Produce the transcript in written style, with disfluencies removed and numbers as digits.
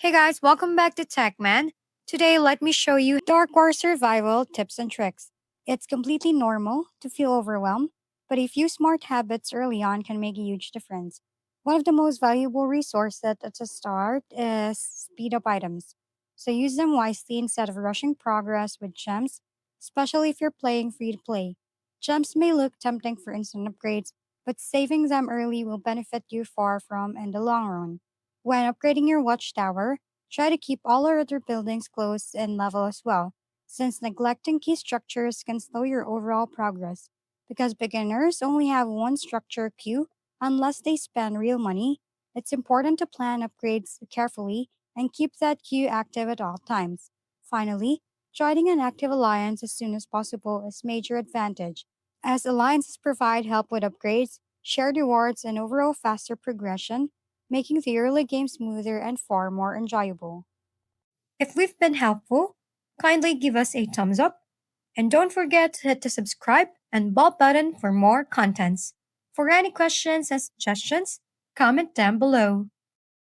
Hey guys, welcome back to TechMan. Today, let me show you Dark War survival tips and tricks. It's completely normal to feel overwhelmed, but a few smart habits early on can make a huge difference. One of the most valuable resources at the start is speed up items. So use them wisely instead of rushing progress with gems, especially if you're playing free to play. Gems may look tempting for instant upgrades, but saving them early will benefit you far from in the long run. When upgrading your watchtower, try to keep all our other buildings close and level as well, since neglecting key structures can slow your overall progress. Because beginners only have one structure queue unless they spend real money, it's important to plan upgrades carefully and keep that queue active at all times. Finally, joining an active alliance as soon as possible is major advantage, as alliances provide help with upgrades, shared rewards, and overall faster progression, making the early game smoother and far more enjoyable. If we've been helpful, kindly give us a thumbs up and don't forget to hit the subscribe and bell button for more contents. For any questions and suggestions, comment down below.